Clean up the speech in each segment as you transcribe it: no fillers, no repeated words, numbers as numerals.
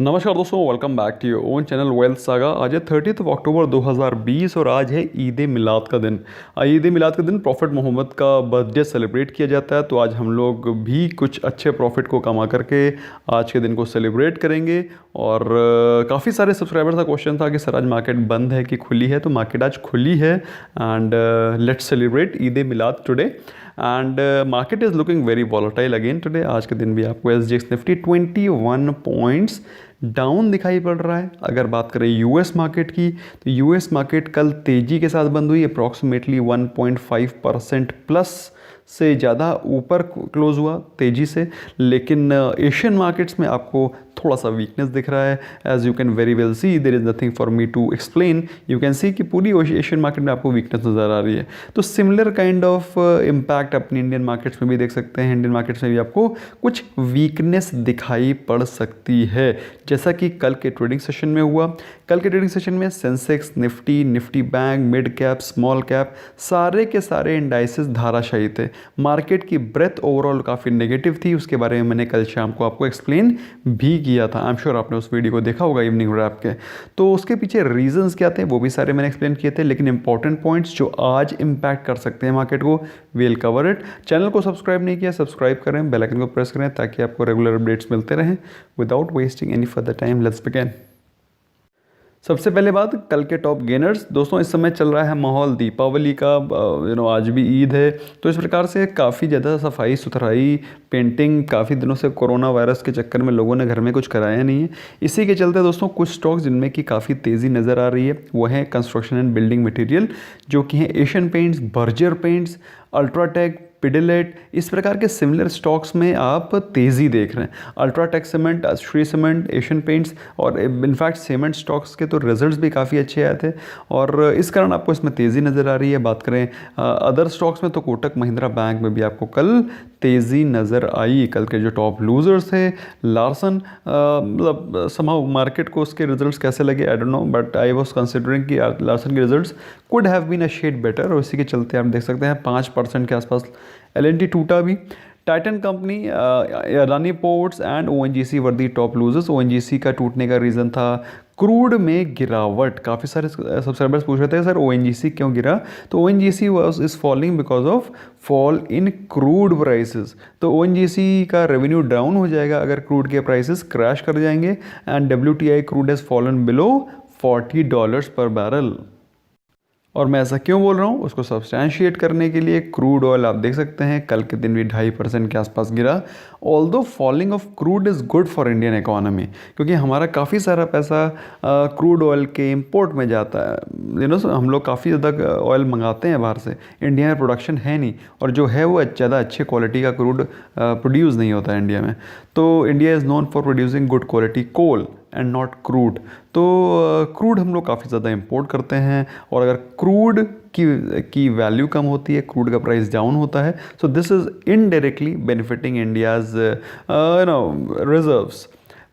नमस्कार दोस्तों, welcome back to your own channel wealth saga. आज है 30 अक्टूबर 2020 और आज है ईद ए मिलाद का दिन। ईद ए मिलाद का दिन प्रॉफिट मोहम्मद का बर्थडे सेलिब्रेट किया जाता है। तो आज हम लोग भी कुछ अच्छे प्रॉफिट को कमा करके आज के दिन को सेलिब्रेट करेंगे। और काफ़ी सारे सब्सक्राइबर्स का क्वेश्चन था कि सर आज मार्केट बंद है कि खुली है। तो मार्केट आज खुली है and let's celebrate Eid A Milad today. And market is looking very volatile again today. आज के दिन भी आपको SGX निफ्टी 21 पॉइंट्स डाउन दिखाई पड़ रहा है। अगर बात करें यूएस मार्केट की, तो यूएस मार्केट कल तेज़ी के साथ बंद हुई। अप्रॉक्सीमेटली 1.5% प्लस से ज़्यादा ऊपर क्लोज हुआ तेज़ी से। लेकिन एशियन मार्केट्स में आपको थोड़ा सा वीकनेस दिख रहा है। As you can very well see, there is nothing for me to explain. You can see कि पूरी एशियन मार्केट में आपको वीकनेस नज़र आ रही है। तो सिमिलर काइंड ऑफ इम्पैक्ट अपने इंडियन मार्केट्स में भी देख सकते हैं। इंडियन मार्केट्स में भी आपको कुछ वीकनेस दिखाई पड़ सकती है, जैसा कि कल के ट्रेडिंग सेशन में हुआ। कल के ट्रेडिंग सेशन में Sensex, Nifty bank, mid cap, small cap, सारे के सारे इंडाइसेस धाराशायी थे। मार्केट की ब्रेथ ओवरऑल काफ़ी नेगेटिव थी। उसके बारे में मैंने कल शाम को आपको एक्सप्लेन भी किया था। आई एम श्योर आपने उस वीडियो को देखा होगा इवनिंग रैप के। तो उसके पीछे रीजंस क्या थे वो भी सारे मैंने एक्सप्लेन किए थे। लेकिन इंपॉर्टेंट पॉइंट्स जो आज इंपैक्ट कर सकते हैं मार्केट को, विल कवर इट। चैनल को सब्सक्राइब नहीं किया, सब्सक्राइब करें, बेल आइकन को प्रेस करें ताकि आपको रेगुलर अपडेट्स मिलते रहें। Without wasting any further time, let's begin. सबसे पहले बात कल के टॉप गेनर्स। दोस्तों इस समय चल रहा है माहौल दीपावली का, आज भी ईद है। तो इस प्रकार से काफ़ी ज़्यादा सफाई सुथराई, पेंटिंग, काफ़ी दिनों से कोरोना वायरस के चक्कर में लोगों ने घर में कुछ कराया नहीं है। इसी के चलते दोस्तों कुछ स्टॉक्स जिनमें की काफ़ी तेज़ी नज़र आ रही है वो है कंस्ट्रक्शन एंड बिल्डिंग मटेरियल, जो कि हैं Asian Paints, Berger Paints, UltraTech, Pidilite. इस प्रकार के सिमिलर स्टॉक्स में आप तेज़ी देख रहे हैं। UltraTech cement, Shri cement, Asian paints और इनफैक्ट सीमेंट स्टॉक्स के तो रिजल्ट्स भी काफ़ी अच्छे आए थे और इस कारण आपको इसमें तेज़ी नज़र आ रही है। बात करें अदर स्टॉक्स में तो कोटक महिंद्रा बैंक में भी आपको कल तेज़ी नज़र आई। कल के जो टॉप लूजर्स थे लार्सन, मतलब समहाउ मार्केट को उसके रिजल्ट्स कैसे लगे I don't know, but I was considering कि लार्सन के results could have been a shade better. और इसी के चलते आप देख सकते हैं 5% के आसपास LNT टूटा भी। Titan company, Adani ports and ONGC were the top losers. ONGC का टूटने का रीज़न था क्रूड में गिरावट। काफ़ी सारे सब्सक्राइबर्स पूछ रहे थे सर ONGC क्यों गिरा। तो ONGC is falling because of fall in crude prices. तो ONGC का रेवेन्यू डाउन हो जाएगा अगर क्रूड के प्राइसेस क्रैश कर जाएंगे। And WTI crude has fallen below $40 पर बैरल। और मैं ऐसा क्यों बोल रहा हूँ उसको सब्सटैंशिएट करने के लिए क्रूड ऑयल आप देख सकते हैं कल के दिन भी 2.5% के आसपास गिरा। Although falling of crude is good for Indian economy, क्योंकि हमारा काफ़ी सारा पैसा क्रूड ऑयल के इंपोर्ट में जाता है। हम लोग काफ़ी ज़्यादा ऑयल मंगाते हैं बाहर से। इंडिया में प्रोडक्शन है नहीं, और जो है वो ज़्यादा अच्छे क्वालिटी का क्रूड प्रोड्यूस नहीं होता है इंडिया में। तो India is known for producing good quality coal and not crude. तो क्रूड हम लोग काफ़ी ज़्यादा इंपोर्ट करते हैं, और अगर क्रूड की वैल्यू कम होती है, क्रूड का प्राइस डाउन होता है, so this is indirectly benefiting India's reserves,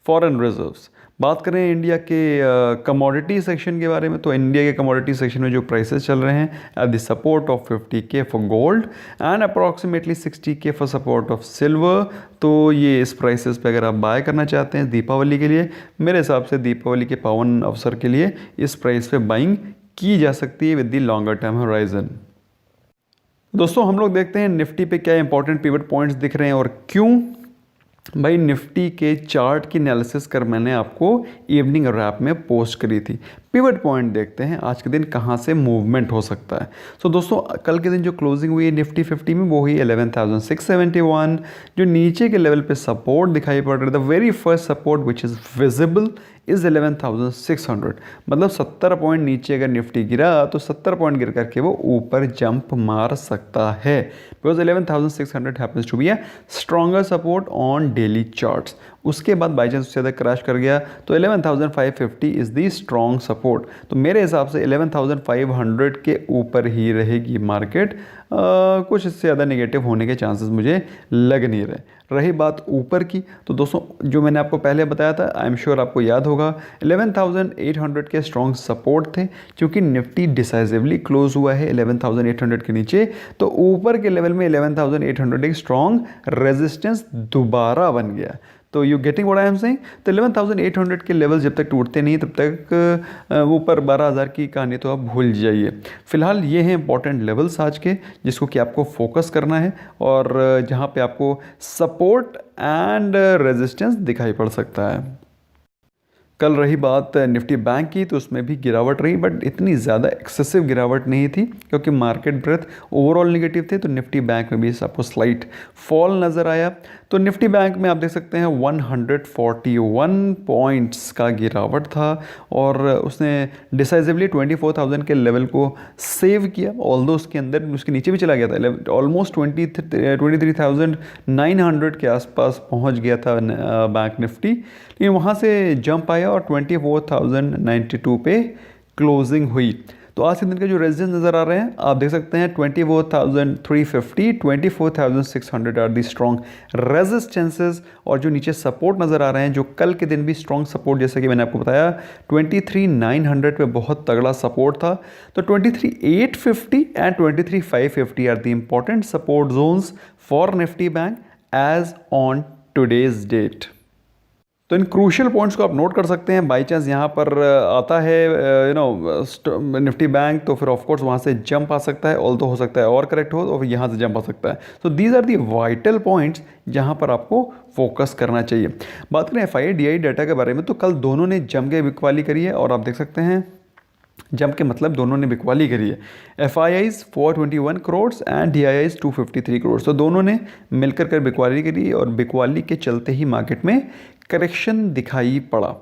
foreign reserves. बात करें इंडिया के कमोडिटी सेक्शन के बारे में, तो इंडिया के कमोडिटी सेक्शन में जो प्राइसेस चल रहे हैं at the support of 50K for gold and approximately 60K for support of silver. तो ये इस प्राइसेस पे अगर आप बाय करना चाहते हैं दीपावली के लिए, मेरे हिसाब से दीपावली के पावन अवसर के लिए इस प्राइस पे बाइंग की जा सकती है with the longer term horizon. दोस्तों हम लोग देखते हैं निफ्टी पे क्या इंपॉर्टेंट पिवट पॉइंट्स दिख रहे हैं और क्यों। भाई निफ्टी के चार्ट की एनालिसिस कर मैंने आपको इवनिंग रैप में पोस्ट करी थी। पिवट पॉइंट देखते हैं आज के दिन कहाँ से मूवमेंट हो सकता है। सो दोस्तों कल के दिन जो क्लोजिंग हुई है निफ्टी 50 में वो हुई 11,671। जो नीचे के लेवल पे सपोर्ट दिखाई पड़ रहा है, the very first support which is visible is 11,600। मतलब 70 पॉइंट नीचे अगर निफ्टी गिरा तो 70 पॉइंट गिर करके वो ऊपर जंप मार सकता है, because 11,600 happens to be a stronger support on daily charts. उसके बाद बाई चांस उससे ज़्यादा क्रैश कर गया तो 11,550 इज़ दी स्ट्रॉन्ग सपोर्ट। तो मेरे हिसाब से 11,500 के ऊपर ही रहेगी मार्केट। कुछ इससे ज़्यादा नेगेटिव होने के चांसेस मुझे लग नहीं रहे। रही बात ऊपर की, तो दोस्तों जो मैंने आपको पहले बताया था, आई एम श्योर आपको याद होगा 11,800 के स्ट्रॉन्ग सपोर्ट थे। क्योंकि निफ्टी डिसाइसिवली क्लोज हुआ है 11,800 के नीचे, तो ऊपर के लेवल में 11,800 एक स्ट्रॉन्ग रेजिस्टेंस दोबारा बन गया। तो you getting what I am saying. तो 11,800 के लेवल जब तक टूटते नहीं तब तक ऊपर 12,000 की कहानी तो आप भूल जाइए। फिलहाल ये हैं इंपॉर्टेंट लेवल्स आज के जिसको कि आपको फोकस करना है और जहाँ पे आपको सपोर्ट एंड रेजिस्टेंस दिखाई पड़ सकता है। कल रही बात निफ्टी बैंक की, तो उसमें भी गिरावट रही, बट इतनी ज़्यादा एक्सेसिव गिरावट नहीं थी क्योंकि मार्केट ब्रेथ ओवरऑल नेगेटिव थे। तो निफ्टी बैंक में भी आपको स्लाइट फॉल नज़र आया। तो निफ्टी बैंक में आप देख सकते हैं 141 पॉइंट्स का गिरावट था और उसने डिसाइसिवली 24,000 के लेवल को सेव किया, ऑल्दो उसके अंदर उसके नीचे भी चला गया था, ऑलमोस्ट 23,900 के आसपास पहुंच गया था बैंक निफ्टी, लेकिन वहाँ से जंप आया और 24,092 पे क्लोजिंग हुई। तो आज के दिन के जो रेजिस्टेंस नज़र आ रहे हैं आप देख सकते हैं 24,350, 24,600 आर दी स्ट्रॉन्ग रेजिस्टेंसेस, और जो नीचे सपोर्ट नज़र आ रहे हैं जो कल के दिन भी स्ट्रॉन्ग सपोर्ट, जैसे कि मैंने आपको बताया 23,900 पे बहुत तगड़ा सपोर्ट था। तो 23,850 and 23,550 are the important support zones for Nifty bank as on today's date. तो इन क्रूशियल पॉइंट्स को आप नोट कर सकते हैं। बाई चांस यहाँ पर आता है निफ्टी बैंक, तो फिर ऑफकोर्स वहाँ से जंप आ सकता है, ऑल तो हो सकता है और करेक्ट हो, और फिर यहाँ से जंप आ सकता है। So these are the vital points जहाँ पर आपको फोकस करना चाहिए। बात करें FII DI डाटा के बारे में, तो कल दोनों ने जम के बिकवाली करी है और आप देख सकते हैं जंप के मतलब दोनों ने बिकवाली करी है। FIIs 421 crore and DIIs 253 crore, तो दोनों ने मिलकर कर बिकवाली करी और बिकवाली के चलते ही मार्केट में करेक्शन दिखाई पड़ा।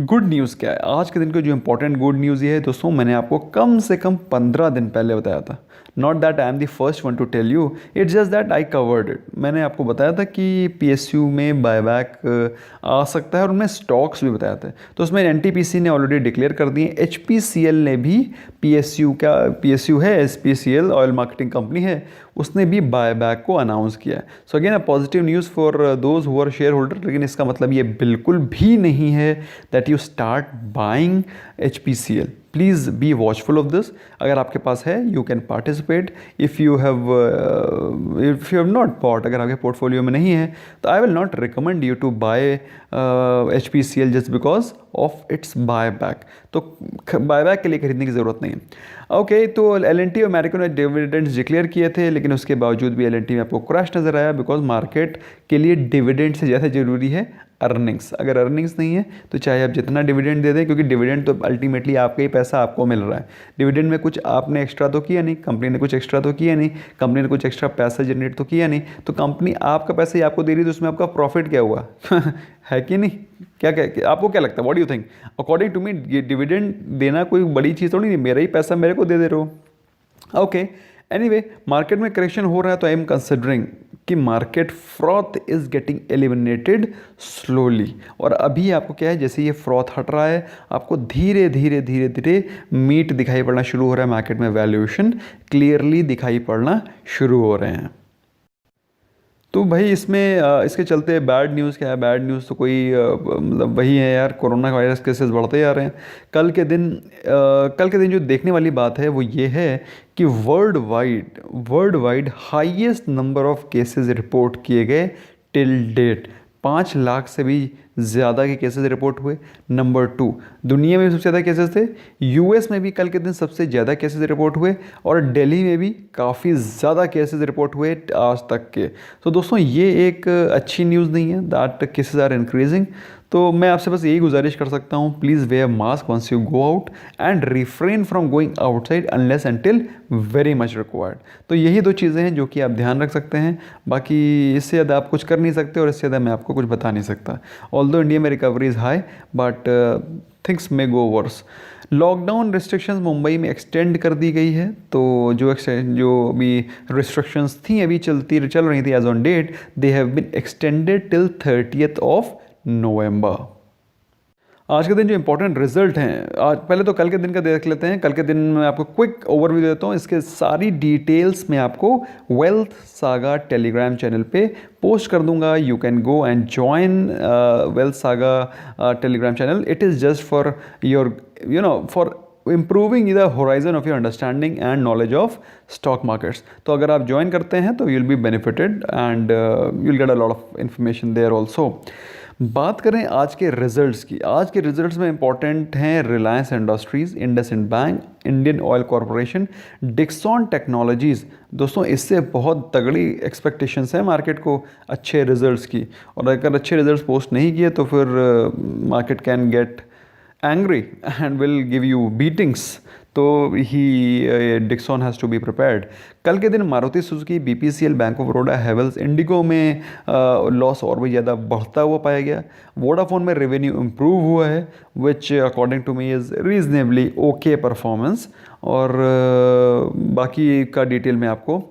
गुड न्यूज़ क्या है आज के दिन को, जो इंपॉर्टेंट गुड न्यूज़ ये है दोस्तों, मैंने आपको कम से कम 15 दिन पहले बताया था। Not that I am the first one to tell you, it's just that I covered it. मैंने आपको बताया था कि PSU में बायबैक आ सकता है और उनमें स्टॉक्स भी बताया था। तो उसमें NTPC ने ऑलरेडी डिक्लेयर कर दिए, HPCL ने भी PSU है, SPCL ऑयल मार्केटिंग कंपनी है, उसने भी बायबैक को अनाउंस किया है। So again a positive news for those who are share holder, लेकिन इसका मतलब ये बिल्कुल भी नहीं है that you start buying HPCL। Please be watchful of this. अगर आपके पास है you can participate, if you have not bought, अगर आपके पोर्टफोलियो में नहीं है तो I will not recommend you to buy HPCL just because of its buyback. तो बायबैक के लिए खरीदने की ज़रूरत नहीं है। ओके, तो L&T और मैरिको ने डिविडेंड्स डिक्लेयर किए थे, लेकिन उसके बावजूद भी L&T में आपको क्रैश नज़र आया, बिकॉज मार्केट के लिए डिविडेंड से ज़्यादा ज़रूरी है अर्निंग्स। अगर अर्निंग्स नहीं है तो चाहे आप जितना डिविडेंड दे दें, क्योंकि डिविडेंड तो अल्टीमेटली आपका ही पैसा आपको मिल रहा है। डिविडेंड में कुछ आपने एक्स्ट्रा तो किया नहीं, कंपनी ने कुछ एक्स्ट्रा तो किया नहीं, कंपनी ने कुछ एक्स्ट्रा पैसा जनरेट तो किया नहीं, तो कंपनी आपका पैसा ही आपको दे रही, तो उसमें आपका प्रॉफिट क्या हुआ है कि नहीं? क्या आपको क्या लगता है? What do you think? According to me ये डिविडेंड देना कोई बड़ी चीज़ थोड़ी नहीं, मेरा ही पैसा मेरे को दे रहे हो। ओके, एनीवे, मार्केट में करेक्शन हो रहा है तो आई एम कंसिडरिंग कि market froth is getting eliminated slowly, और अभी आपको क्या है, जैसे ये फ्रॉथ हट रहा है आपको धीरे धीरे मीट दिखाई पड़ना शुरू हो रहा है मार्केट में, वैल्यूएशन क्लियरली दिखाई पड़ना शुरू हो रहे हैं। तो भाई इसमें इसके चलते बैड न्यूज़ क्या है? बैड न्यूज़ तो कोई मतलब वही है यार, कोरोना वायरस केसेस बढ़ते जा रहे हैं। कल के दिन जो देखने वाली बात है वो ये है कि world wide highest number of cases report किए गए टिल डेट। 5 लाख से भी ज़्यादा के केसेस रिपोर्ट हुए। नंबर 2, दुनिया में सबसे ज़्यादा केसेस थे। US में भी कल के दिन सबसे ज़्यादा केसेस रिपोर्ट हुए और दिल्ली में भी काफ़ी ज़्यादा केसेस रिपोर्ट हुए आज तक के। तो दोस्तों ये एक अच्छी न्यूज़ नहीं है दैट केसेस आर इंक्रीजिंग। तो मैं आपसे बस यही गुजारिश कर सकता हूँ, please wear mask once you go out and refrain from going outside unless until very much required. तो यही 2 चीज़ें हैं जो कि आप ध्यान रख सकते हैं। बाकी इससे ज़्यादा आप कुछ कर नहीं सकते और इससे ज़्यादा मैं आपको कुछ बता नहीं सकता। ऑल्दो इंडिया में recovery is high but things may go worse. Lockdown restrictions Mumbai में एक्सटेंड कर दी गई है। तो जो अभी रिस्ट्रिक्शंस थी अभी चल रही थी as on date, they have been extended till 30th of November. आज के दिन जो इंपॉर्टेंट रिजल्ट हैं, आज पहले तो कल के दिन का देख लेते हैं। कल के दिन मैं आपको क्विक ओवरव्यू देता हूँ, इसके सारी डिटेल्स मैं आपको वेल्थ सागा टेलीग्राम चैनल पे पोस्ट कर दूंगा। You can go and join wealth saga Telegram channel. It is just for your for improving the horizon of your understanding and knowledge of stock markets. तो अगर आप join करते हैं तो you'll be benefited and you'll get a lot of information there also. बात करें आज के रिजल्ट्स की, आज के रिजल्ट्स में इंपॉर्टेंट हैं Reliance industries, IndusInd bank, Indian oil corporation, Dixon technologies. दोस्तों इससे बहुत तगड़ी एक्सपेक्टेशंस है मार्केट को अच्छे रिजल्ट्स की, और अगर अच्छे रिजल्ट्स पोस्ट नहीं किए तो फिर market can get angry and will give you beatings. तो ही Dixon has to be prepared. कल के दिन Maruti Suzuki, BPCL, Bank of Baroda, Havells, IndiGo में लॉस और भी ज़्यादा बढ़ता हुआ पाया गया। वोडाफोन में रेवेन्यू इम्प्रूव हुआ है, which according to me is reasonably okay performance. और बाकी का डिटेल मैं आपको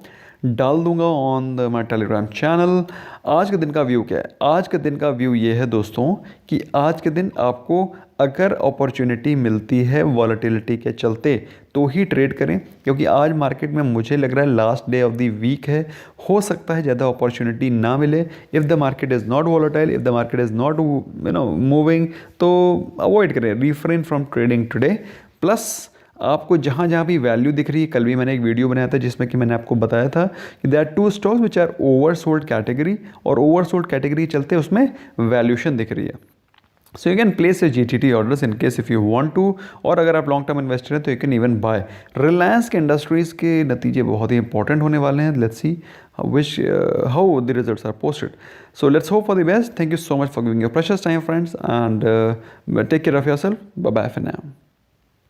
डाल दूंगा ऑन माई टेलीग्राम चैनल। आज के दिन का व्यू क्या है? आज के दिन का व्यू ये है दोस्तों कि आज के दिन आपको अगर अपॉर्चुनिटी मिलती है वॉलेटिलिटी के चलते तो ही ट्रेड करें, क्योंकि आज मार्केट में मुझे लग रहा है last day of the week है, हो सकता है ज़्यादा अपॉर्चुनिटी ना मिले। If the market is not volatile, if the market is not moving, तो अवॉइड करें, refrain from trading today. Plus आपको जहाँ जहाँ भी वैल्यू दिख रही है, कल भी मैंने एक वीडियो बनाया था जिसमें कि मैंने आपको बताया था कि there are 2 stocks which are oversold category, और ओवरसोल्ड कैटेगरी चलते उसमें वैल्यूशन दिख रही है। So you can place a GTT orders in case if you want to, और अगर आप लॉन्ग टर्म इन्वेस्टर हैं तो you can even buy. Reliance के इंडस्ट्रीज़ के नतीजे बहुत ही इंपॉर्टेंट होने वाले हैं। Let's see which how the results are posted. So let's hope for the best. Thank you so much for giving your precious time, friends, and take care of yourself. Bye bye for now.